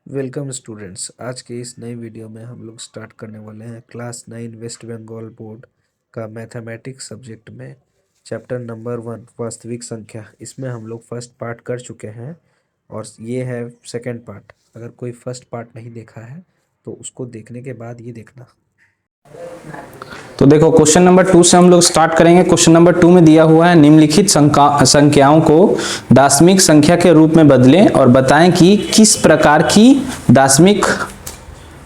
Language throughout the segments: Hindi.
Welcome students. आज के इस नई वीडियो में हम लोग स्टार्ट करने वाले हैं क्लास 9 वेस्ट बंगाल बोर्ड का मैथमेटिक्स सब्जेक्ट में चैप्टर नंबर 1 वास्तविक संख्या। इसमें हम लोग फर्स्ट पार्ट कर चुके हैं और ये है सेकंड पार्ट। अगर कोई फर्स्ट पार्ट नहीं देखा है तो उसको देखने के बाद ये देखना। तो देखो क्वेश्चन नंबर 2 से हम लोग स्टार्ट करेंगे। क्वेश्चन नंबर 2 में दिया हुआ है निम्नलिखित संख्याओं को दशमिक संख्या के रूप में बदलें और बताएं कि किस प्रकार की दशमिक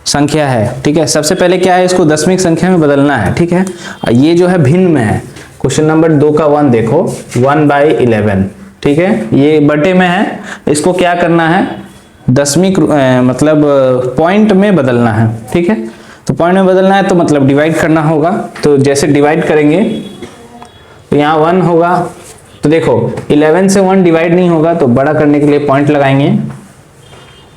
संख्या है। ठीक है, सबसे पहले क्या है, इसको दशमिक संख्या में बदलना है। ठीक है, ये जो है भिन्न में है। क्वेश्चन नंबर 2 का 1 देखो, 1/11। ठीक है, ये बटे में है, इसको क्या करना है, दशमिक मतलब पॉइंट में बदलना है। ठीक है, तो पॉइंट में बदलना है तो मतलब डिवाइड करना होगा। तो जैसे डिवाइड करेंगे तो यहाँ 1 होगा, तो देखो 11 से 1 डिवाइड नहीं होगा, तो बड़ा करने के लिए पॉइंट लगाएंगे।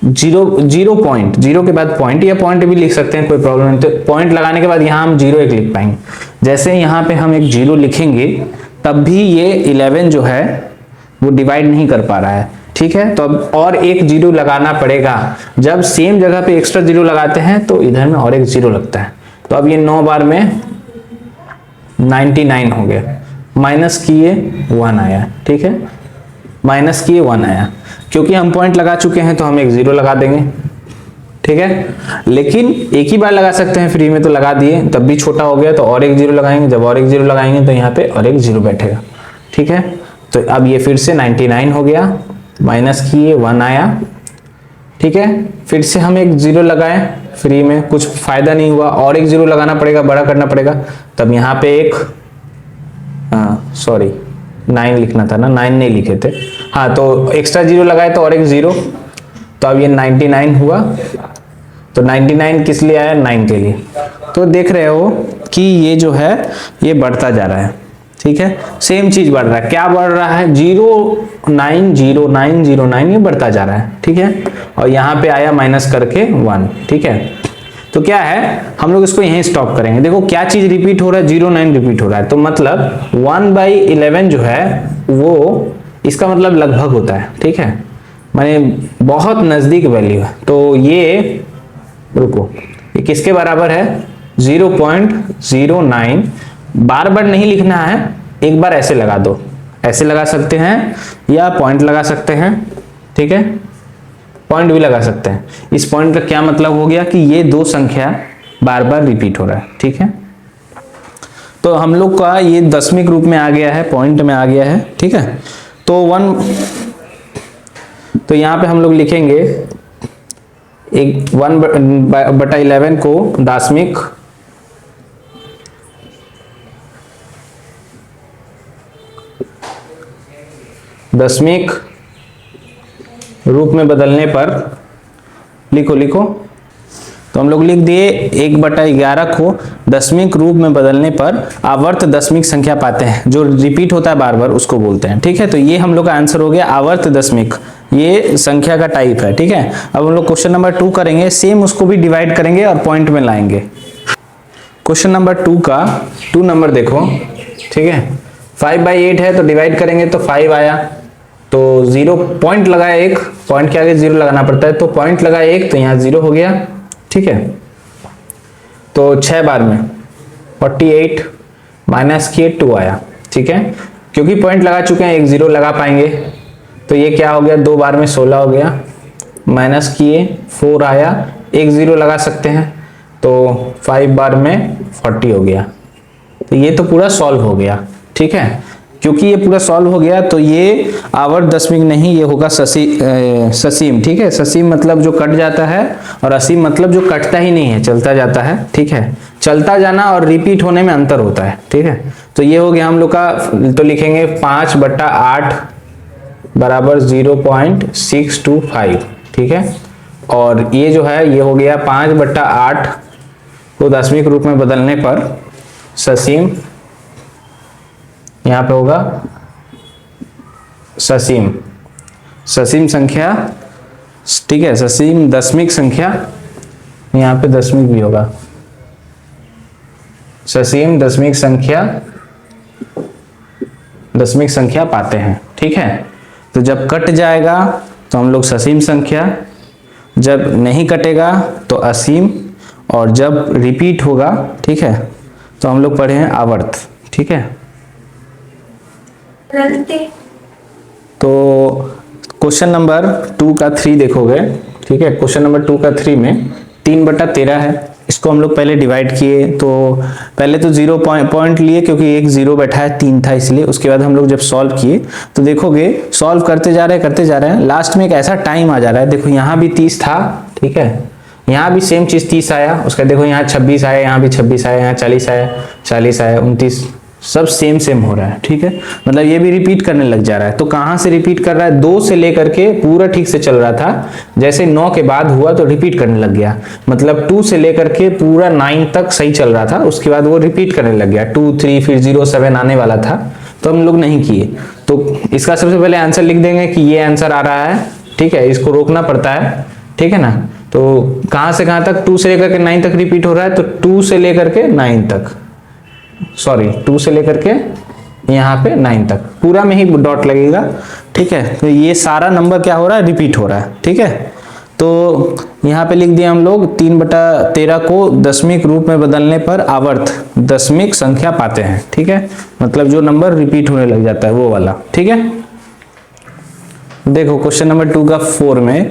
जीरो पॉइंट, जीरो के बाद पॉइंट या पॉइंट भी लिख सकते हैं, कोई प्रॉब्लम नहीं। तो पॉइंट लगाने के बाद यहाँ हम 0 एक लिख पाएंगे। जैसे यहाँ पे हम एक 0 लिखेंगे तब भी ये 11 जो है वो डिवाइड नहीं कर पा रहा है। ठीक है, तो अब और एक 0 लगाना पड़ेगा। जब सेम जगह पे एक्स्ट्रा 0 लगाते हैं तो इधर में और एक 0 लगता है। तो अब ये 9 बार में 99 हो गया, माइनस किए 1 आया। ठीक है, माइनस किए 1 आया, क्योंकि हम पॉइंट लगा चुके हैं तो हम एक 0 लगा देंगे। ठीक है, लेकिन एक ही बार लगा सकते हैं, फ्री में तो लगा दिए, तब भी छोटा हो गया तो और एक 0 लगाएंगे। जब और एक 0 लगाएंगे तो यहाँ पे और एक 0 बैठेगा। ठीक है, तो अब ये फिर से 99 हो गया, माइनस किए 1 आया। ठीक है, फिर से हम एक 0 लगाए, फ्री में कुछ फायदा नहीं हुआ, और एक 0 लगाना पड़ेगा, बड़ा करना पड़ेगा। तब यहाँ पे एक 9 लिखना था ना, 9 नहीं लिखे थे। हाँ, तो एक्स्ट्रा 0 लगाए तो और एक 0, तो अब ये 99 हुआ। तो 99 किस लिए आया, 9 के लिए। तो देख रहे हो कि ये जो है ये बढ़ता जा रहा है। ठीक है, सेम चीज बढ़ रहा है। क्या बढ़ रहा है, 090909 ये बढ़ता जा रहा है। ठीक है, और यहाँ पे आया माइनस करके 1। ठीक है, तो क्या है, हम लोग इसको यहीं स्टॉप करेंगे। देखो क्या चीज रिपीट हो रहा है, 09 रिपीट हो रहा है, तो मतलब 1/11 जो है वो इसका मतलब लगभग होता है। ठीक है, माने बहुत नजदीक वैल्यू है। तो ये रुको, ये किसके बराबर है, 0.09। बार बार नहीं लिखना है, एक बार ऐसे लगा दो, ऐसे लगा सकते हैं या पॉइंट लगा सकते हैं। ठीक है, पॉइंट भी लगा सकते हैं। इस पॉइंट का क्या मतलब हो गया कि ये दो संख्या बार बार रिपीट हो रहा है। ठीक है, तो हम लोग का ये दशमिक रूप में आ गया है, पॉइंट में आ गया है। ठीक है, तो 1, तो यहां पे हम लोग लिखेंगे एक 1/11 को दशमिक रूप में बदलने पर लिखो। तो हम लोग लिख दिए 1/11 को दशमिक रूप में बदलने पर आवर्त दशमिक संख्या पाते हैं। जो रिपीट होता है बार बार उसको बोलते हैं। ठीक है, तो ये हम लोग का आंसर हो गया आवर्त दशमिक, ये संख्या का टाइप है। ठीक है, अब हम लोग क्वेश्चन नंबर 2 करेंगे, सेम उसको भी डिवाइड करेंगे और पॉइंट में लाएंगे। क्वेश्चन नंबर 2 का 2 नंबर देखो। ठीक है, 5/8 है तो डिवाइड करेंगे तो 5 आया, तो 0 पॉइंट लगाया, एक पॉइंट के आगे 0 लगाना पड़ता है, तो पॉइंट लगाया 1 तो यहाँ 0 हो गया। ठीक है, तो 6 बार में 48 माइनस किए 2 आया। ठीक है, क्योंकि पॉइंट लगा चुके हैं, एक 0 लगा पाएंगे, तो ये क्या हो गया, 2 बार में 16 हो गया, माइनस किए 4 आया, एक 0 लगा सकते हैं, तो 5 बार में 40 हो गया। तो ये तो पूरा सॉल्व हो गया। ठीक है, क्योंकि ये पूरा सॉल्व हो गया तो ये आवर्त दशमिक नहीं, ये होगा ससीम। ठीक है, ससीम मतलब जो कट जाता है, और असीम मतलब जो कटता ही नहीं है, चलता जाता है। ठीक है, चलता जाना और रिपीट होने में अंतर होता है। ठीक है, तो ये हो गया हम लोग का। तो लिखेंगे 5/8 बराबर 0.625। ठीक है, और ये जो है ये हो गया 5/8 को दशमिक रूप में बदलने पर ससीम, यहां पे होगा ससीम संख्या। ठीक है, ससीम दशमिक संख्या, यहां पे दशमिक भी होगा, ससीम दशमिक संख्या पाते हैं। ठीक है, तो जब कट जाएगा तो हम लोग ससीम संख्या जब नहीं कटेगा तो असीम, और जब रिपीट होगा, ठीक है, तो हम लोग पढ़े हैं आवर्त, ठीक है। तो क्वेश्चन नंबर 2 का 3 देखोगे, ठीक है। क्वेश्चन नंबर 2 का 3 में 3/13 है। इसको हम लोग पहले डिवाइड किए, तो पहले तो 0 पॉइंट लिए क्योंकि एक 0 बैठा है, 3 था इसलिए। उसके बाद हम लोग जब सॉल्व किए तो देखोगे सॉल्व करते जा रहे हैं, लास्ट में एक ऐसा टाइम आ जा रहा है, देखो यहाँ भी 30 था, ठीक है, यहाँ भी सेम चीज 30 आया, उसका देखो यहाँ 26 आया, यहाँ भी 26 आया, यहाँ 40 आया, 40 आया, 29, सब सेम हो रहा है, ठीक है। मतलब ये भी रिपीट करने लग जा रहा है। तो कहाँ से रिपीट कर रहा है? 2 से लेकर के पूरा ठीक से चल रहा था, जैसे 9 के बाद हुआ तो रिपीट करने लग गया। मतलब 2 से लेकर के पूरा 9 तक सही चल रहा था, उसके बाद वो रिपीट करने लग गया। 2, 3 फिर 0, 7 आने वाला था, तो हम लोग नहीं किए। तो इसका सबसे पहले आंसर लिख देंगे कि ये आंसर आ रहा है, ठीक है, इसको रोकना पड़ता है, ठीक है ना। तो कहाँ से कहाँ तक? 2 से लेकर के 9 तक रिपीट हो रहा है, तो 2 से लेकर के 9 तक, सॉरी 2 से लेकर के यहाँ पे 9 तक पूरा में ही डॉट लगेगा, ठीक है। तो ये सारा नंबर क्या हो रहा है? रिपीट हो रहा है, ठीक है। तो यहाँ पे लिख दिया हम लोग 3/13 को दशमिक रूप में बदलने पर आवर्त दशमिक संख्या पाते हैं, ठीक है। मतलब जो नंबर रिपीट होने लग जाता है वो वाला, ठीक है। देखो क्वेश्चन नंबर 2 का 4 में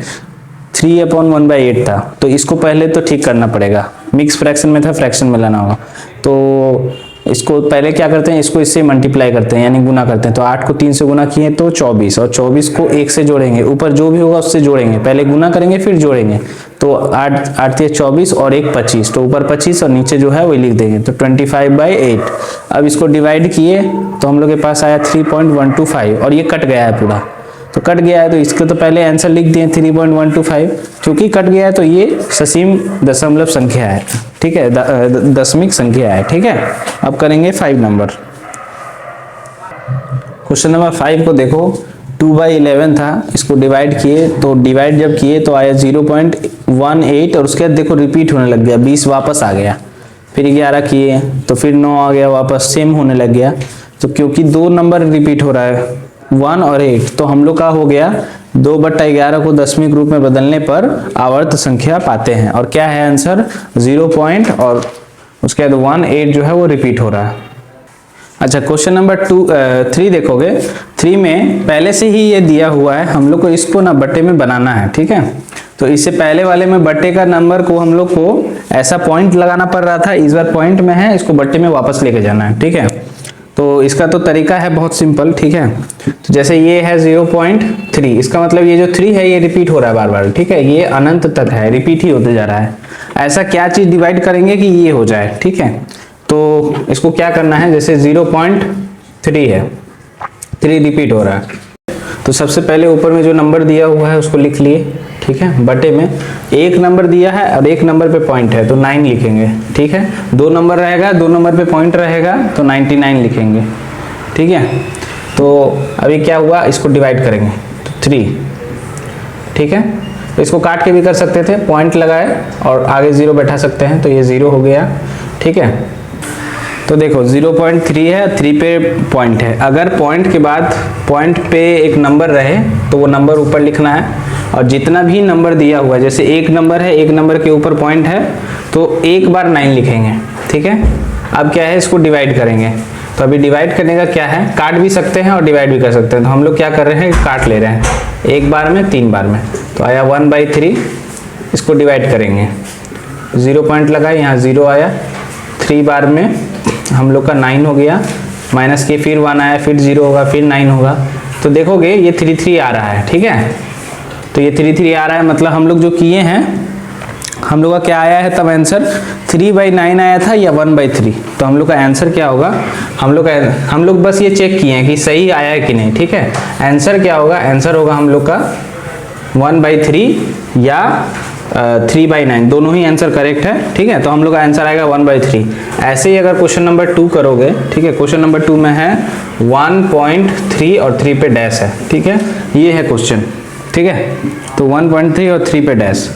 3/1/8 था, तो इसको पहले तो ठीक करना पड़ेगा। मिक्स फ्रैक्शन में था, फ्रैक्शन में लाना होगा। तो इसको पहले क्या करते हैं? इसको इससे मल्टीप्लाई करते हैं, यानी गुना करते हैं। तो 8 को 3 से गुना किए तो 24, और 24 को 1 से जोड़ेंगे, ऊपर जो भी होगा उससे जोड़ेंगे, पहले गुना करेंगे फिर जोड़ेंगे। तो 8 24 और 1 25, तो ऊपर 25 और नीचे जो है वही लिख देंगे, तो 25/8। अब इसको डिवाइड किए तो हम लोग के पास आया 3.125, और ये कट गया है पूरा, तो कट गया है, तो इसको तो पहले आंसर लिख दिए 3.125। क्योंकि कट गया है तो ये ससीम दशमलव संख्या है, ठीक है, दशमिक संख्या है, ठीक है। अब करेंगे 5 नंबर। क्वेश्चन नंबर 5 को देखो, 2/11 था, इसको डिवाइड किए, तो डिवाइड जब किए तो आया 0.18, और उसके बाद देखो रिपीट होने लग गया, 20 वापस आ गया, फिर 11 किए तो फिर 9 आ गया वापस, सेम होने लग गया। तो क्योंकि 2 नंबर रिपीट हो रहा है, 1 और 8, तो हम लोग का हो गया 2/11 को दशमिक रूप में बदलने पर आवर्त संख्या पाते हैं। और क्या है आंसर? 0 पॉइंट, और उसके बाद 18 जो है वो रिपीट हो रहा है। अच्छा, क्वेश्चन नंबर 3 देखोगे, 3 में पहले से ही ये दिया हुआ है, हम लोग को इसको ना बट्टे में बनाना है, ठीक है। तो इससे पहले वाले में बट्टे का नंबर को हम लोग को ऐसा पॉइंट लगाना पड़ रहा था, इस बार पॉइंट में है, इसको बट्टे में वापस लेके जाना है, ठीक है। तो इसका तो तरीका है बहुत सिंपल, ठीक है। तो जैसे ये है 0.3, इसका मतलब ये जो 3 है ये रिपीट हो रहा है बार बार, ठीक है, ये अनंत तक है, रिपीट ही होते जा रहा है। ऐसा क्या चीज डिवाइड करेंगे कि ये हो जाए, ठीक है। तो इसको क्या करना है, जैसे 0.3 है, 3 रिपीट हो रहा है, तो सबसे पहले ऊपर में जो नंबर दिया हुआ है उसको लिख लिए, ठीक है। बटे में 1 नंबर दिया है और 1 नंबर पे पॉइंट है तो 9 लिखेंगे, ठीक है। 2 नंबर रहेगा, 2 नंबर पे पॉइंट रहेगा तो 99 लिखेंगे, ठीक है। तो अभी क्या हुआ, इसको डिवाइड करेंगे तो 3, ठीक है। तो इसको काट के भी कर सकते थे, पॉइंट लगाए और आगे 0 बैठा सकते हैं, तो ये 0 हो गया, ठीक है। तो देखो 0.3 है, 3 पे पॉइंट है, अगर पॉइंट के बाद पॉइंट पे एक नंबर रहे तो वो नंबर ऊपर लिखना है, और जितना भी नंबर दिया हुआ है, जैसे 1 नंबर है, 1 नंबर के ऊपर पॉइंट है तो एक बार 9 लिखेंगे, ठीक है। अब क्या है, इसको डिवाइड करेंगे, तो अभी डिवाइड करने का क्या है, काट भी सकते हैं और डिवाइड भी कर सकते हैं। तो हम लोग क्या कर रहे हैं, काट ले रहे हैं, एक बार में 3 बार में, तो आया 1/3। इसको डिवाइड करेंगे, 0 पॉइंट लगा, यहाँ 0 आया, 3 बार में हम लोग का 9 हो गया, माइनस के फिर 1 आया, फिर 0 होगा, फिर 9 होगा। तो देखोगे ये 3 आ रहा है, ठीक है। तो ये 3 आ रहा है, मतलब हम लोग जो किए हैं, हम लोग का क्या आया है तब आंसर 3/9 आया था या 1/3। तो हम लोग का आंसर क्या होगा, हम लोग बस ये चेक किए हैं कि सही आया है कि नहीं, ठीक है। आंसर क्या होगा, आंसर होगा हम लोग का 1/3 या 3/9, दोनों ही आंसर करेक्ट है, ठीक है। तो हम लोग का आंसर आएगा 1/3। ऐसे ही अगर क्वेश्चन नंबर 2 करोगे, ठीक है, क्वेश्चन नंबर 2 में है 1.3 और 3 पे डैश है, ठीक है, ये है क्वेश्चन, ठीक है। तो 1.3 और 3 पे डैश।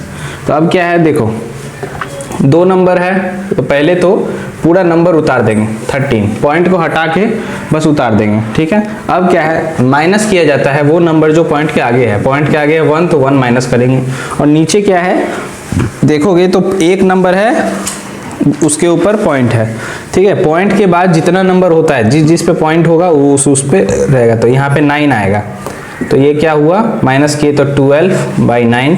तो अब क्या है, देखो दो नंबर है तो पहले तो पूरा नंबर उतार देंगे 13, पॉइंट को हटा के बस उतार देंगे, ठीक है। अब क्या है, माइनस किया जाता है वो नंबर जो पॉइंट के आगे है। पॉइंट के आगे है 1 तो 1 माइनस करेंगे। और नीचे क्या है देखोगे तो एक नंबर है, उसके ऊपर पॉइंट है, ठीक है। पॉइंट के बाद जितना नंबर होता है, जिस पे पॉइंट होगा वो उस पे रहेगा। तो यहाँ पे 9 आएगा, तो ये क्या हुआ, माइनस किए तो 12/9।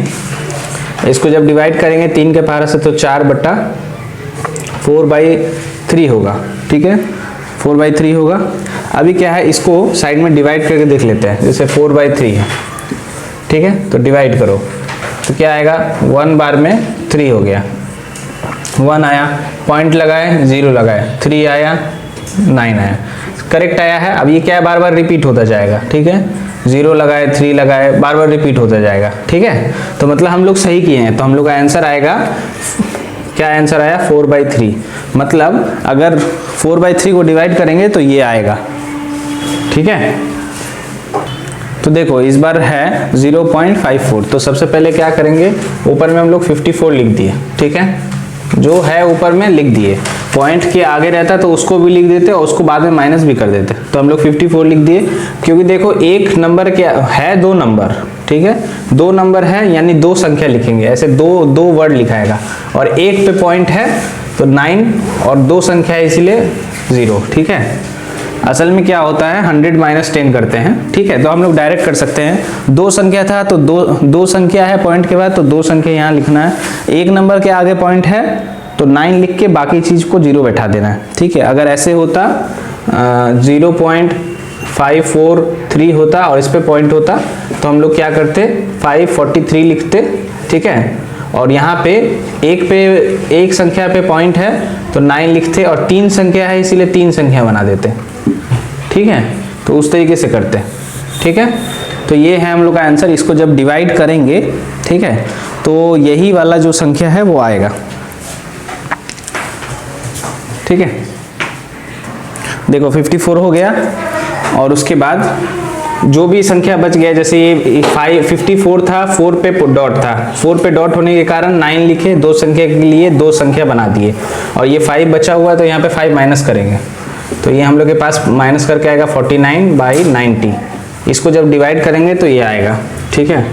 इसको जब डिवाइड करेंगे 3 के पावर से तो 4/3 होगा, ठीक है, 4/3 होगा। अभी क्या है, इसको साइड में डिवाइड करके देख लेते हैं। जैसे 4/3 है, ठीक है, तो डिवाइड करो तो क्या आएगा, 1 बार में 3 हो गया, 1 आया, पॉइंट लगाए 0 लगाए, 3 आया 9 आया, करेक्ट आया है। अब ये क्या है, बार बार रिपीट होता जाएगा, ठीक है, 0 लगाए 3 लगाए, बार बार रिपीट होता जाएगा, ठीक है। तो मतलब हम लोग सही किए हैं। तो हम लोग का आंसर आएगा, क्या आंसर आया, 4/3। मतलब अगर 4/3 को डिवाइड करेंगे तो ये आएगा, ठीक है। तो देखो इस बार है 0.54, तो सबसे पहले क्या करेंगे, ऊपर में हम लोग 54 लिख दिए, ठीक है, जो है ऊपर में लिख दिए। पॉइंट के आगे रहता तो उसको भी लिख देते और उसको बाद में माइनस भी कर देते। तो हम लोग 54 लिख दिए, क्योंकि देखो एक नंबर क्या है, 2 नंबर, ठीक है, 2 नंबर है यानी 2 संख्या लिखेंगे, ऐसे दो वर्ड लिखाएगा। और एक पे पॉइंट है तो 9 और 2 संख्या है इसीलिए 0, ठीक है। असल में क्या होता है, 100 - 10 करते हैं, ठीक है। तो हम लोग डायरेक्ट कर सकते हैं, 2 संख्या था तो दो संख्या है पॉइंट के बाद, तो 2 संख्या यहाँ लिखना है। एक नंबर के आगे पॉइंट है तो 9 लिख के बाकी चीज को 0 बैठा देना है, ठीक है। अगर ऐसे होता 0.543 होता और इस पे पॉइंट होता तो हम लोग क्या करते, 543 लिखते, ठीक है। और यहाँ पे एक संख्या पे पॉइंट है तो 9 लिखते, और 3 संख्या है इसीलिए 3 संख्या बना देते, ठीक है। तो उस तरीके से करते, ठीक है। तो ये है हम लोग का आंसर। इसको जब डिवाइड करेंगे, ठीक है, तो यही वाला जो संख्या है वो आएगा, ठीक है। देखो 54 हो गया, और उसके बाद जो भी संख्या बच गया, जैसे ये 54 था, 4 पे डॉट था, 4 पे डॉट होने के कारण 9 लिखे, 2 संख्या के लिए 2 संख्या बना दिए। और ये 5 बचा हुआ है तो यहाँ पे 5 माइनस करेंगे, तो ये हम लोग के पास माइनस करके आएगा 49/90। इसको जब डिवाइड करेंगे तो ये आएगा, ठीक है।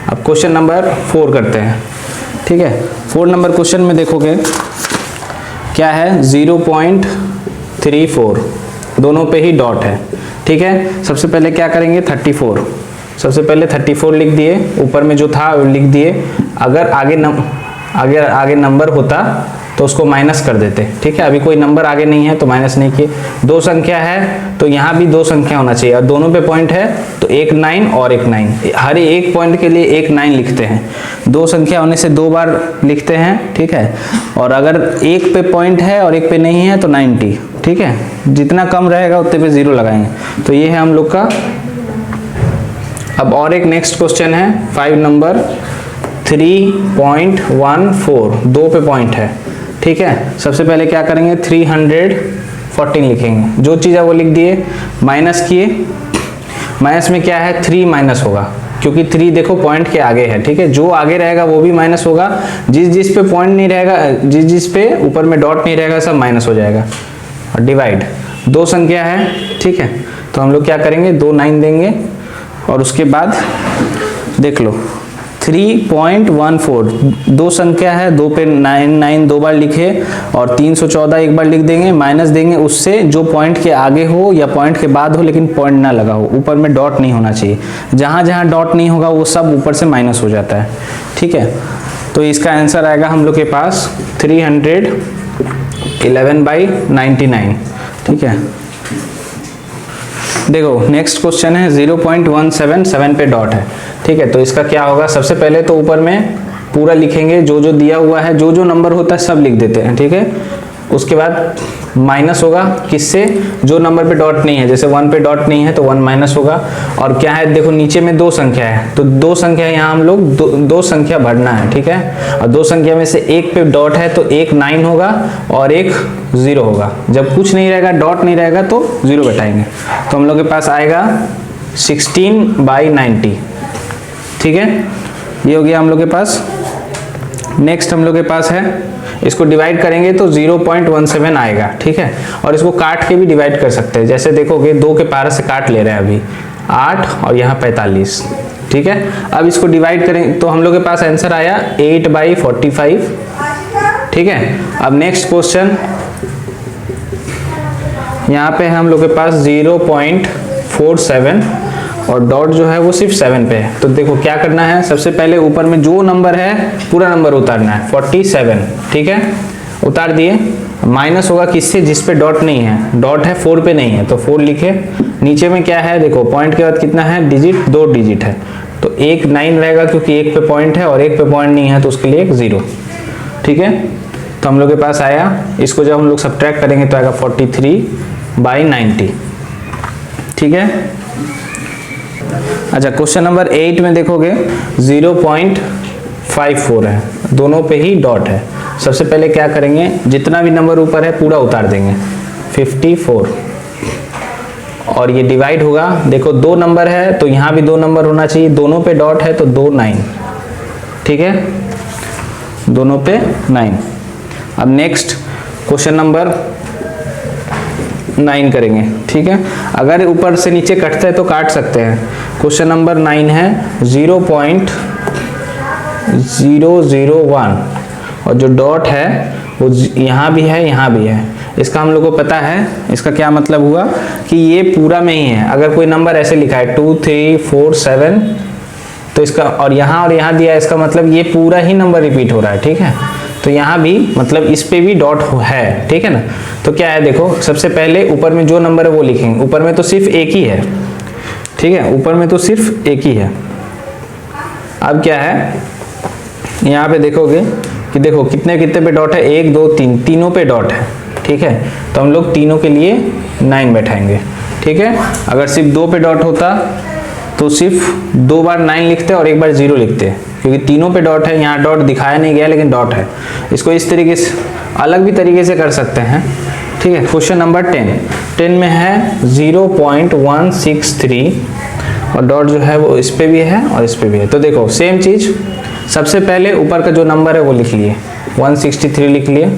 अब क्वेश्चन नंबर 4 करते हैं, ठीक है। 4 नंबर क्वेश्चन में देखोगे क्या है, 0.34, दोनों पे ही डॉट है, ठीक है। सबसे पहले क्या करेंगे, 34, सबसे पहले 34 लिख दिए, ऊपर में जो था वो लिख दिए। अगर आगे नंबर होता तो उसको माइनस कर देते, ठीक है। अभी कोई नंबर आगे नहीं है तो माइनस नहीं किए। 2 संख्या है तो यहाँ भी 2 संख्या होना चाहिए, और दोनों पे पॉइंट है तो एक 9 और एक 9, हर एक पॉइंट के लिए एक 9 लिखते हैं। 2 संख्या होने से 2 बार लिखते हैं, ठीक है। और अगर एक पे पॉइंट है और एक पे नहीं है तो 90, ठीक है। जितना कम रहेगा उतने पे 0 लगाएंगे। तो ये है हम लोग का। अब और एक नेक्स्ट क्वेश्चन है 5 नंबर 3.14, 2 पे पॉइंट है, ठीक है। सबसे पहले क्या करेंगे, 314 लिखेंगे, जो चीज़ है वो लिख दिए, माइनस किए। माइनस में क्या है, 3 माइनस होगा, क्योंकि 3 देखो पॉइंट के आगे है, ठीक है। जो आगे रहेगा वो भी माइनस होगा, जिस पे पॉइंट नहीं रहेगा, जिस पे ऊपर में डॉट नहीं रहेगा सब माइनस हो जाएगा। और डिवाइड, 2 संख्या है, ठीक है। तो हम लोग क्या करेंगे, 2 9 देंगे, और उसके बाद देख लो 3.14, 2 संख्या है, 2 पे 9 2 बार लिखे, और 314 एक बार लिख देंगे, माइनस देंगे उससे जो पॉइंट के आगे हो या पॉइंट के बाद हो, लेकिन पॉइंट ना लगा हो, ऊपर में डॉट नहीं होना चाहिए। जहां जहां डॉट नहीं होगा वो सब ऊपर से माइनस हो जाता है, ठीक है। तो इसका आंसर आएगा हम लोग के पास 311/99, ठीक है। देखो नेक्स्ट क्वेश्चन है 0.17, 7 पे डॉट है, ठीक है। तो इसका क्या होगा, सबसे पहले तो ऊपर में पूरा लिखेंगे, जो जो दिया हुआ है, जो जो नंबर होता है सब लिख देते हैं, ठीक है। उसके बाद माइनस होगा, किससे, जो नंबर पे डॉट नहीं है, जैसे 1 पे डॉट नहीं है तो 1 माइनस होगा। और क्या है, देखो नीचे में 2 संख्या है, तो 2 संख्या यहाँ हम लोग 2 संख्या भरना है, ठीक है। और 2 संख्या में से एक पे डॉट है तो एक 9 होगा और एक 0 होगा। जब कुछ नहीं रहेगा, डॉट नहीं रहेगा तो 0 बैठाएंगे। तो हम लोग के पास आएगा 16/90, ठीक है। ये हो गया हम लोग के पास। नेक्स्ट हम लोग के पास है इसको डिवाइड करेंगे तो 0.17 आएगा, ठीक है। और इसको काट के भी डिवाइड कर सकते हैं, जैसे देखोगे 2 के पारा से काट ले रहे हैं अभी 8 और यहाँ 45, ठीक है। अब इसको डिवाइड करें तो हम लोग के पास आंसर आया 8/45, ठीक है। अब नेक्स्ट क्वेश्चन, यहाँ पे हम लोग के पास 0.47 और डॉट जो है वो सिर्फ 7 पे है। तो देखो क्या करना है, सबसे पहले ऊपर में जो नंबर है पूरा नंबर उतारना है, 47, ठीक है। उतार दिए, माइनस होगा किससे, जिस पे डॉट नहीं है, डॉट है 4 पे नहीं है तो 4 लिखे। नीचे में क्या है देखो, पॉइंट के बाद कितना है डिजिट, 2 डिजिट है, तो एक 9 रहेगा क्योंकि एक पे पॉइंट है और एक पे पॉइंट नहीं है तो उसके लिए एक 0, ठीक है। तो हम लोग के पास आया, इसको जब हम लोग सब्ट्रैक्ट करेंगे तो आएगा 43/90, ठीक है। अच्छा, क्वेश्चन नंबर 8 में देखोगे 0.54 है, दोनों पे ही डॉट है। सबसे पहले क्या करेंगे, जितना भी नंबर ऊपर है पूरा उतार देंगे, 54, और ये डिवाइड होगा, देखो 2 नंबर है तो यहाँ भी 2 नंबर होना चाहिए, दोनों पे डॉट है तो 2 9, ठीक है, दोनों पे 9। अब नेक्स्ट क्वेश्चन नंबर 9 करेंगे, ठीक है। अगर ऊपर से नीचे कटता है तो काट सकते हैं। क्वेश्चन नंबर 9 है 0.001 और जो डॉट है वो यहाँ भी है यहाँ भी है। इसका हम लोग को पता है, इसका क्या मतलब हुआ कि ये पूरा में ही है। अगर कोई नंबर ऐसे लिखा है 2 3 4 7 तो इसका, और यहाँ दिया है, इसका मतलब ये पूरा ही नंबर रिपीट हो रहा है, ठीक है। तो यहाँ भी मतलब इस पे भी डॉट है, ठीक है ना। तो क्या है देखो, सबसे पहले ऊपर में जो नंबर है वो लिखेंगे, ऊपर में तो सिर्फ एक ही है, ठीक है, ऊपर में तो सिर्फ एक ही है। अब क्या है, यहाँ पे देखोगे कि देखो कितने कितने पे डॉट है, 1 2 3, तीनों पे डॉट है, ठीक है। तो हम लोग तीनों के लिए 9 बैठाएंगे, ठीक है। अगर सिर्फ 2 पे डॉट होता तो सिर्फ 2 बार 9 लिखते और 1 बार 0 लिखते, क्योंकि तीनों पे डॉट है। यहाँ डॉट दिखाया नहीं गया लेकिन डॉट है। इसको इस तरीके से अलग भी तरीके से कर सकते हैं, ठीक है। क्वेश्चन नंबर 10 में है 0.163 और डॉट जो है वो इस पे भी है और इस पे भी है। तो देखो सेम चीज, सबसे पहले ऊपर का जो नंबर है वो लिख लिए, 163 लिख लिए।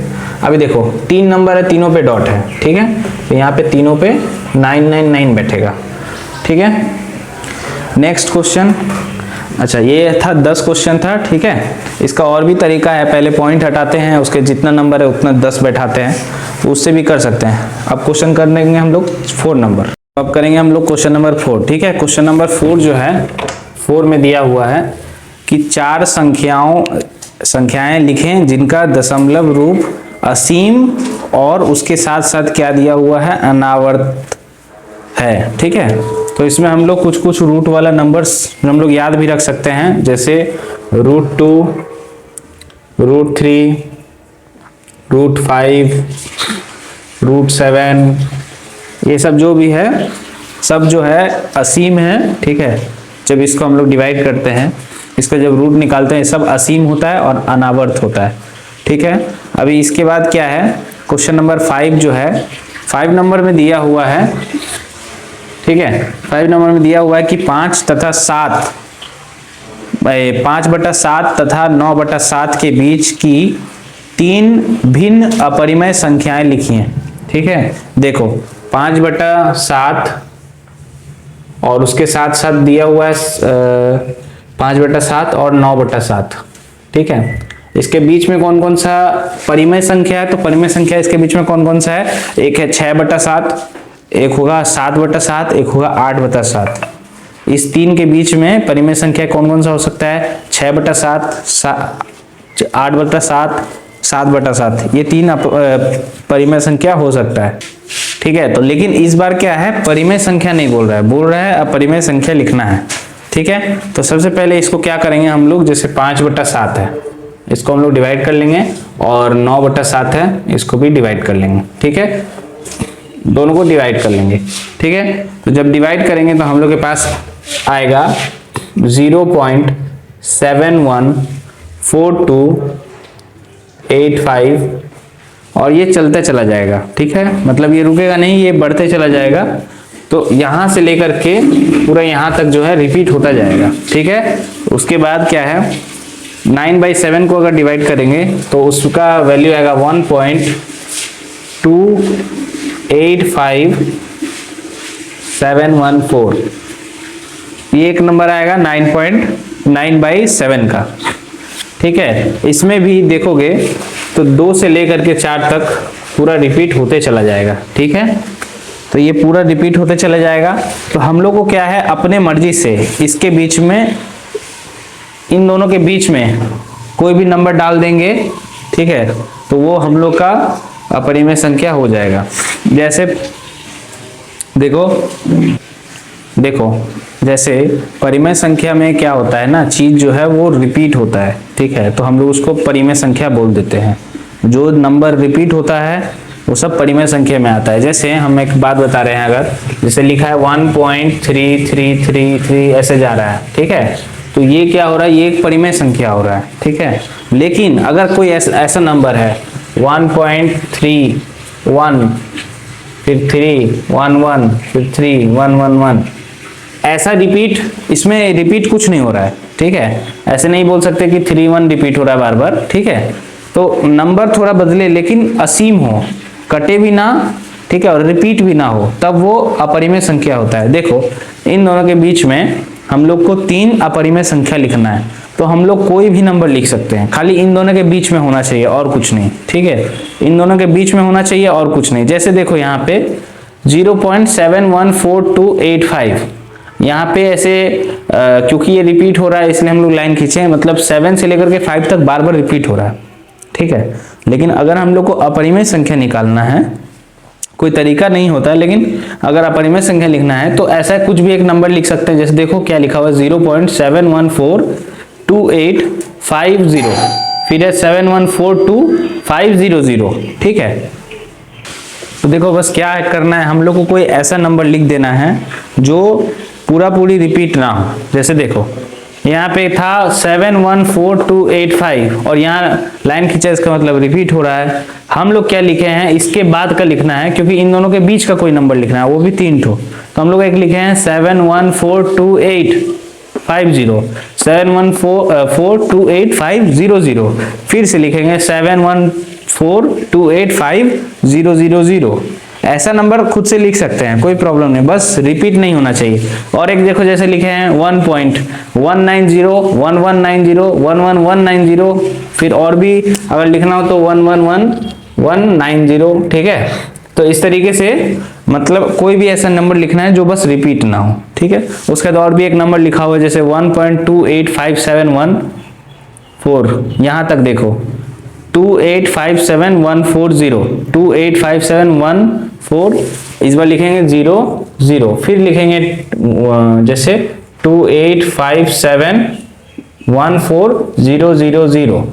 अभी देखो 3 नंबर है, तीनों पे डॉट है, ठीक है। तो यहाँ पे तीनों पे 999 बैठेगा, ठीक है। नेक्स्ट क्वेश्चन, अच्छा ये था 10 क्वेश्चन था, ठीक है। इसका और भी तरीका है, पहले पॉइंट हटाते हैं, उसके जितना नंबर है उतना 10 बैठाते हैं, तो उससे भी कर सकते हैं। अब क्वेश्चन करेंगे हम लोग 4 नंबर। अब करेंगे हम लोग क्वेश्चन नंबर 4, ठीक है। क्वेश्चन नंबर 4 जो है, 4 में दिया हुआ है कि 4 संख्याएं लिखें जिनका दशमलव रूप असीम और उसके साथ साथ क्या दिया हुआ है, अनावर्त है, ठीक है। तो इसमें हम लोग कुछ रूट वाला नंबर्स हम लोग याद भी रख सकते हैं, जैसे √2, √3, √5, √7, ये सब जो भी है सब जो है असीम है, ठीक है। जब इसको हम लोग डिवाइड करते हैं, इसका जब रूट निकालते हैं, सब असीम होता है और अनावर्त होता है, ठीक है। अभी इसके बाद क्या है, क्वेश्चन नंबर 5 जो है, 5 नंबर में दिया हुआ है, ठीक है। 5 नंबर में दिया हुआ है कि 5 तथा 7, 5/7 तथा 9/7 के बीच की 3 भिन्न अपरिमेय संख्याएं लिखिए, ठीक है। देखो 5/7 और उसके साथ साथ दिया हुआ है 5/7 और 9/7, ठीक है। इसके बीच में कौन कौन सा परिमेय संख्या है, तो परिमेय संख्या इसके बीच में कौन कौन सा है, एक है 6/7, एक होगा 7/7, एक होगा 8/7। इस 3 के बीच में परिमेय संख्या कौन कौन सा हो सकता है, 6/7, 8/7, 7/7, ये 3 परिमेय संख्या हो सकता है, ठीक है। तो लेकिन इस बार क्या है, परिमेय संख्या नहीं बोल रहा है अपरिमेय संख्या लिखना है, ठीक है। तो सबसे पहले इसको क्या करेंगे हम लोग, जैसे 5/7 है, इसको हम लोग डिवाइड कर लेंगे, और 9/7 है, इसको भी डिवाइड कर लेंगे, ठीक है। दोनों को डिवाइड कर लेंगे, ठीक है। तो जब डिवाइड करेंगे तो हम लोग के पास आएगा 0.714285 और ये चलते चला जाएगा, ठीक है। मतलब ये रुकेगा नहीं, ये बढ़ते चला जाएगा। तो यहां से लेकर के पूरा यहां तक जो है रिपीट होता जाएगा, ठीक है। उसके बाद क्या है, 9/7 को अगर डिवाइड करेंगे तो उसका वैल्यू आएगा 1.285714। ये एक नंबर आएगा 9.9/7 का। ठीक है, इसमें भी देखोगे तो 2 से लेकर के 4 तक पूरा रिपीट होते चला जाएगा। ठीक है, तो ये पूरा रिपीट होते चला जाएगा। तो हम लोग को क्या है, अपने मर्जी से इसके बीच में, इन दोनों के बीच में कोई भी नंबर डाल देंगे। ठीक है, तो वो हम लोग का अपरिमेय संख्या हो जाएगा। जैसे देखो जैसे परिमेय संख्या में क्या होता है ना, चीज जो है वो रिपीट होता है। ठीक है, तो हम लोग उसको परिमेय संख्या बोल देते हैं। जो नंबर रिपीट होता है वो सब परिमेय संख्या में आता है। जैसे हम एक बात बता रहे हैं, अगर जैसे लिखा है 1.3333 ऐसे जा रहा है। ठीक है, तो ये क्या हो रहा है, ये एक परिमेय संख्या हो रहा है। ठीक है, लेकिन अगर कोई ऐसा नंबर है 1.31 फिर 311 फिर 3111, ऐसा रिपीट, इसमें रिपीट कुछ नहीं हो रहा है। ठीक है, ऐसे नहीं बोल सकते कि 31 रिपीट हो रहा है बार बार। ठीक है, तो नंबर थोड़ा बदले लेकिन असीम हो, कटे भी ना, ठीक है, और रिपीट भी ना हो, तब वो अपरिमेय संख्या होता है। देखो इन दोनों के बीच में हम लोग को 3 अपरिमेय संख्या लिखना है, तो हम लोग कोई भी नंबर लिख सकते हैं, खाली इन दोनों के बीच में होना चाहिए और कुछ नहीं। ठीक है, इन दोनों के बीच में होना चाहिए और कुछ नहीं। जैसे देखो यहाँ पे 0.714285, यहाँ पे ऐसे क्योंकि ये रिपीट हो रहा है इसलिए हम लोग लाइन खींचे, मतलब 7 से लेकर के 5 तक बार बार रिपीट हो रहा है। ठीक है, लेकिन अगर हम लोग को अपरिमेय संख्या निकालना है, कोई तरीका नहीं होता, लेकिन अगर अपरिमेय संख्या लिखना है तो ऐसा कुछ भी एक नंबर लिख सकते हैं। जैसे देखो क्या लिखा हुआ है 0.71428550, फिर है 714250। ठीक है, तो देखो बस क्या करना है, हम लोग को कोई ऐसा नंबर लिख देना है जो पूरी रिपीट ना हो। जैसे देखो यहाँ पे था 714285 और यहाँ लाइन खींचा, इसका मतलब रिपीट हो रहा है। हम लोग क्या लिखे हैं, इसके बाद का लिखना है, क्योंकि इन दोनों के बीच का कोई नंबर लिखना है, वो भी 3 ठो। तो हम लोग एक लिखे हैं 71428550, 71428500, फिर से लिखेंगे 71428500। ऐसा नंबर खुद से लिख सकते हैं, कोई प्रॉब्लम नहीं, बस रिपीट नहीं होना चाहिए। और एक देखो जैसे लिखे हैं 1.19011901190, फिर और भी अगर लिखना हो तो 111190। ठीक है, तो इस तरीके से मतलब कोई भी ऐसा नंबर लिखना है जो बस रिपीट ना हो। ठीक है, उसके बाद और भी एक नंबर लिखा हुआ है जैसे 1.285714, यहाँ तक देखो 2857140, 2857140, इस बार लिखेंगे 00, फिर लिखेंगे जैसे 285714000।